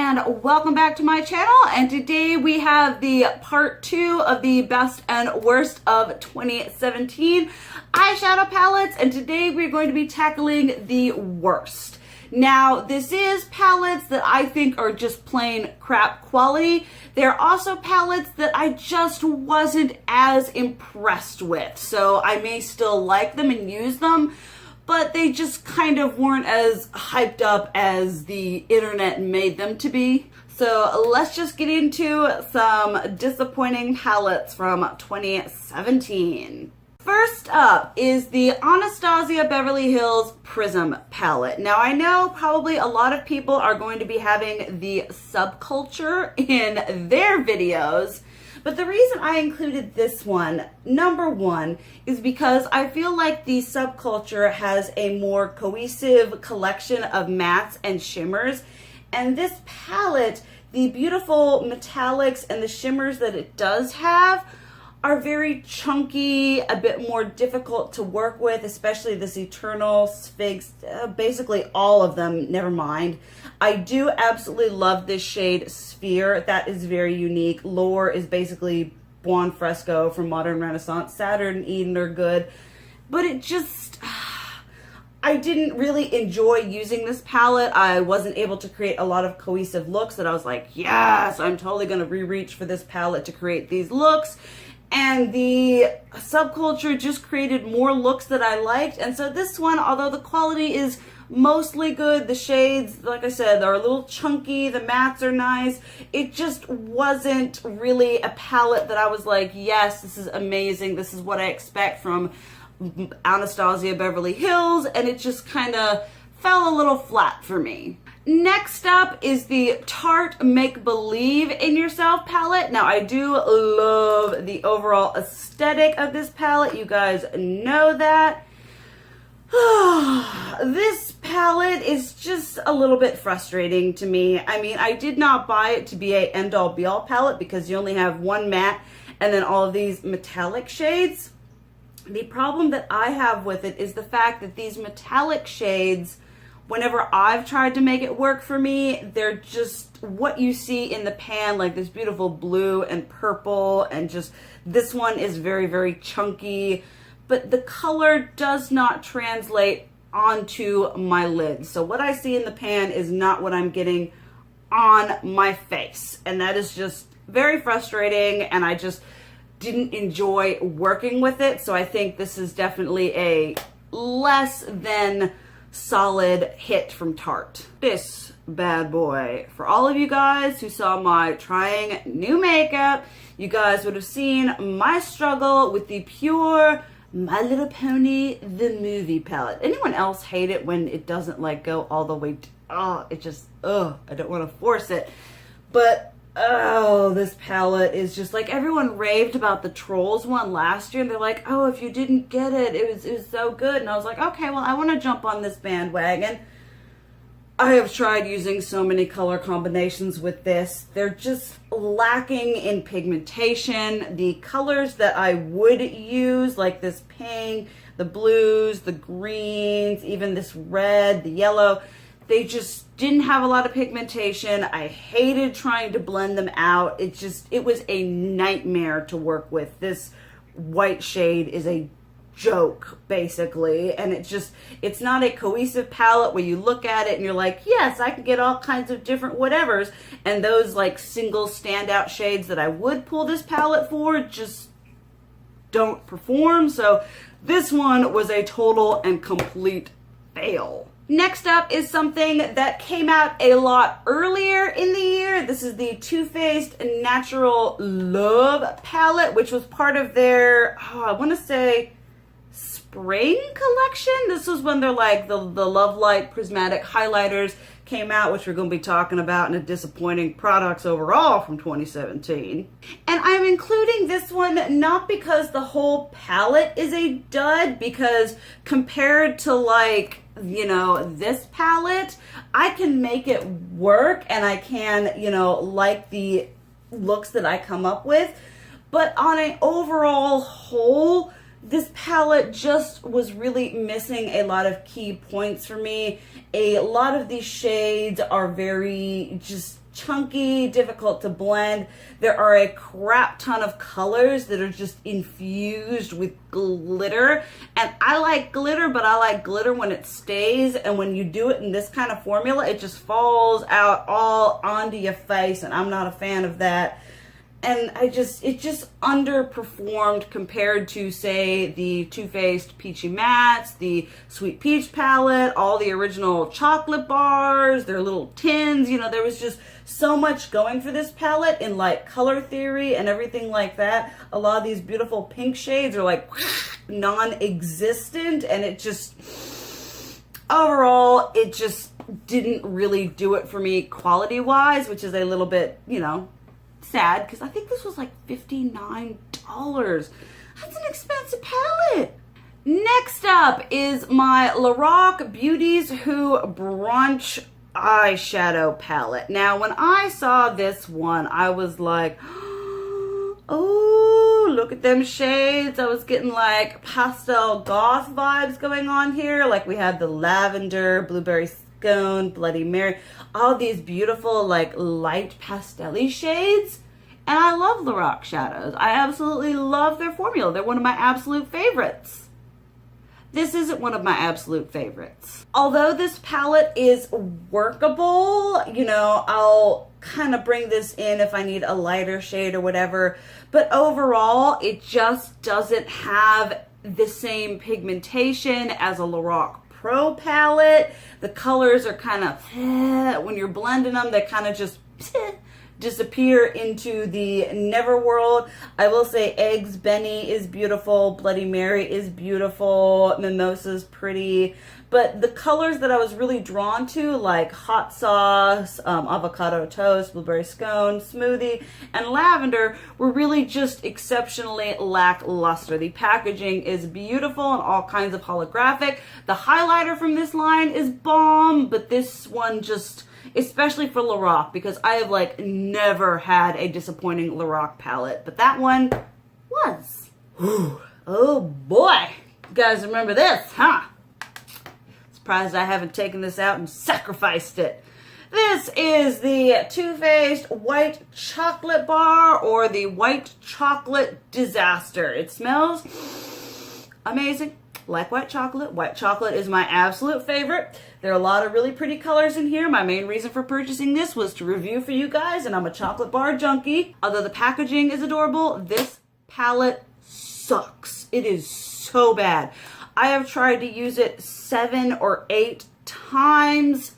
and welcome back to my channel. And today we have the part 2 of the best and worst of 2017 eyeshadow palettes, and today we're going to be tackling the worst. Now, this is palettes that I think are just plain crap quality. They're also palettes that I just wasn't as impressed with, so I may still like them and use them, but they just kind of weren't as hyped up as the internet made them to be. So let's just get into some disappointing palettes from 2017. First up is the Anastasia Beverly Hills Prism palette. Now, I know probably a lot of people are going to be having the subculture in their videos, but the reason I included this one, number one, is because I feel like the subculture has a more cohesive collection of mattes and shimmers, and this palette, the beautiful metallics and the shimmers that it does have are very chunky, a bit more difficult to work with, especially this Eternal, Sphinx, basically all of them, never mind. I do absolutely love this shade Sphere. That is very unique. Lore is basically Buon Fresco from Modern Renaissance. Saturn and Eden are good, but it just, I didn't really enjoy using this palette. I wasn't able to create a lot of cohesive looks that I was like, yes, I'm totally gonna reach for this palette to create these looks. And the subculture just created more looks that I liked. And so this one, although the quality is mostly good, the shades, like I said, are a little chunky, the mattes are nice, it just wasn't really a palette that I was like, yes, this is amazing, this is what I expect from Anastasia Beverly Hills, and it just kind of fell a little flat for me. Next up is the Tarte Make Believe in Yourself palette. Now, I do love the overall aesthetic of this palette. You guys know that. This palette is just a little bit frustrating to me. I mean, I did not buy it to be a end-all be-all palette because you only have one matte and then all of these metallic shades. The problem that I have with it is the fact that these metallic shades, whenever I've tried to make it work for me, they're just what you see in the pan, like this beautiful blue and purple, and just this one is very, very chunky, but the color does not translate onto my lid. So what I see in the pan is not what I'm getting on my face, and that is just very frustrating, and I just didn't enjoy working with it. So I think this is definitely a less than solid hit from Tarte. This bad boy, for all of you guys who saw my trying new makeup, you guys would have seen my struggle with the pure My Little Pony the movie palette. Anyone else hate it when it doesn't like go all the way to, it just, I don't want to force it, but this palette is just like, everyone raved about the Trolls one last year, and they're like, oh, if you didn't get it, it was so good. And I was like, okay, well, I want to jump on this bandwagon. I have tried using so many color combinations with this. They're just lacking in pigmentation. The colors that I would use, like this pink, the blues, the greens, even this red, the yellow, they just didn't have a lot of pigmentation. I hated trying to blend them out. It was a nightmare to work with. This white shade is a joke, basically, and it's not a cohesive palette where you look at it and you're like, yes, I can get all kinds of different whatevers, and those like single standout shades that I would pull this palette for just don't perform. So this one was a total and complete fail. Next up is something that came out a lot earlier in the year. This is the Too Faced Natural Love palette, which was part of their, I want to say, spring collection. This was when they're like the Love Light Prismatic highlighters came out, which we're going to be talking about in a disappointing products overall from 2017. And I'm including this one not because the whole palette is a dud, because compared to like, you know, this palette, I can make it work and I can, you know, like the looks that I come up with. But on an overall whole, This palette just was really missing a lot of key points for me. A lot of these shades are very just chunky, difficult to blend. There are a crap ton of colors that are just infused with glitter. And I like glitter, but I like glitter when it stays. And when you do it in this kind of formula, it just falls out all onto your face. And I'm not a fan of that. And it just underperformed compared to, say, the Too Faced Peachy Mattes, the Sweet Peach palette, all the original chocolate bars, their little tins. You know, there was just so much going for this palette in like color theory and everything like that. A lot of these beautiful pink shades are like non-existent, and it just, overall, it just didn't really do it for me quality-wise, which is a little bit, you know, sad, because I think this was like $59. That's an expensive palette. Next up is my Loreal Beauties Who Brunch eyeshadow palette. Now, when I saw this one, I was like, oh, look at them shades. I was getting like pastel goth vibes going on here. Like we had the lavender, blueberry scone, Bloody Mary, all these beautiful like light pastel-y shades. And I love Loreal shadows. I absolutely love their formula. They're one of my absolute favorites. This isn't one of my absolute favorites. Although this palette is workable, you know, I'll kind of bring this in if I need a lighter shade or whatever. But overall, it just doesn't have the same pigmentation as a Loreal Pro palette. The colors are kind of, when you're blending them, they kind of just disappear into the Neverworld. I will say Eggs Benny is beautiful, Bloody Mary is beautiful, Mimosa's pretty, but the colors that I was really drawn to, like Hot Sauce, Avocado Toast, Blueberry Scone, Smoothie, and Lavender, were really just exceptionally lackluster. The packaging is beautiful and all kinds of holographic. The highlighter from this line is bomb, but this one just, especially for Loreal, because I have like never had a disappointing Loreal palette, but that one was. Oh boy, you guys remember this, huh? Surprised I haven't taken this out and sacrificed it. This is the Too Faced White Chocolate Bar, or the White Chocolate Disaster. It smells amazing, like white chocolate. White chocolate is my absolute favorite. There are a lot of really pretty colors in here. My main reason for purchasing this was to review for you guys, and I'm a chocolate bar junkie. Although the packaging is adorable, this palette sucks. It is so bad. I have tried to use it 7 or 8 times,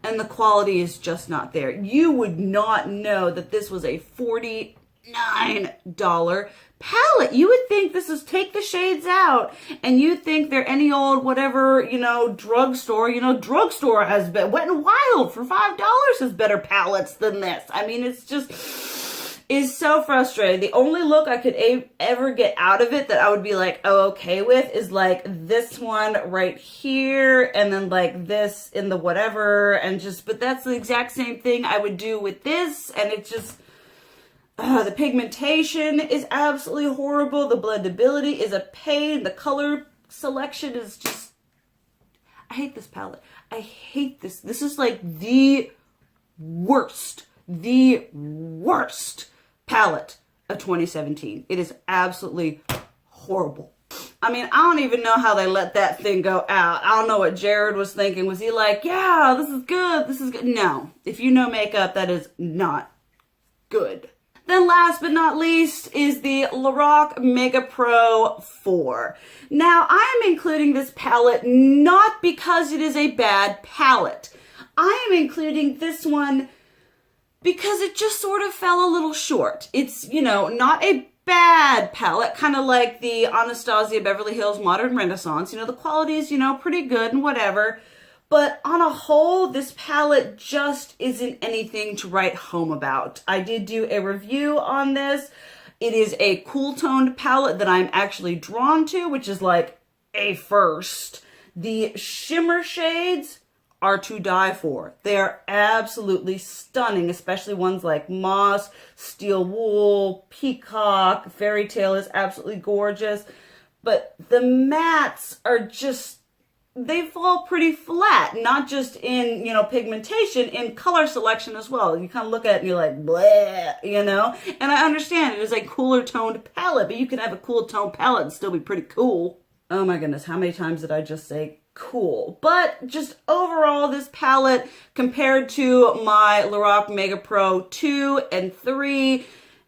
and the quality is just not there. You would not know that this was a $49 palette. You would think this is, take the shades out, and you'd think they're any old whatever, you know, drugstore. You know, drugstore has been, Wet n Wild for $5 has better palettes than this. I mean, it's just, is so frustrating. The only look I could ever get out of it that I would be like, oh, okay with, is like this one right here, and then like this in the whatever, and just, but that's the exact same thing I would do with this, and it just, the pigmentation is absolutely horrible. The blendability is a pain. The color selection is just, I hate this palette. I hate this. This is like the worst palette of 2017. It is absolutely horrible. I mean, I don't even know how they let that thing go out. I don't know what Jared was thinking. Was he like, yeah, this is good, this is good? No. If you know makeup, that is not good. Then last but not least is the Loreal Mega Pro 4. Now, I am including this palette not because it is a bad palette. I am including this one because it just sort of fell a little short. It's, you know, not a bad palette, kind of like the Anastasia Beverly Hills Modern Renaissance. You know, the quality is, you know, pretty good and whatever. But on a whole, this palette just isn't anything to write home about. I did do a review on this. It is a cool toned palette that I'm actually drawn to, which is like a first. The shimmer shades are to die for. They are absolutely stunning, especially ones like Moss, Steel Wool, Peacock, Fairy Tale is absolutely gorgeous. but the mattes are just, they fall pretty flat, not just in, you know, pigmentation, in color selection as well. You kind of look at it and you're like, bleh, you know? And I understand it is a cooler toned palette, but you can have a cool toned palette and still be pretty cool. Oh my goodness, how many times did I just say cool? But just overall, this palette compared to my Loreal Mega Pro 2 and 3,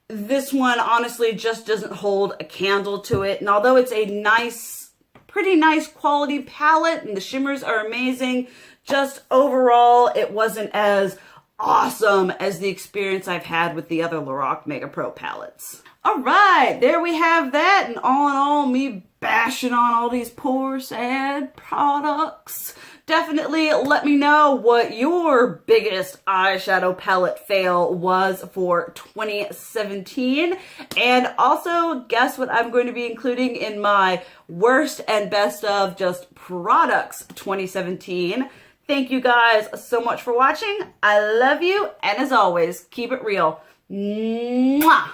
this one honestly just doesn't hold a candle to it. And although it's a nice, pretty nice quality palette and the shimmers are amazing, just overall it wasn't as awesome as the experience I've had with the other Loreal Mega Pro palettes. All right, there we have that. And all in all, me bashing on all these poor, sad products. Definitely let me know what your biggest eyeshadow palette fail was for 2017. And also, guess what I'm going to be including in my worst and best of just products 2017. Thank you guys so much for watching. I love you. And as always, keep it real. Mwah!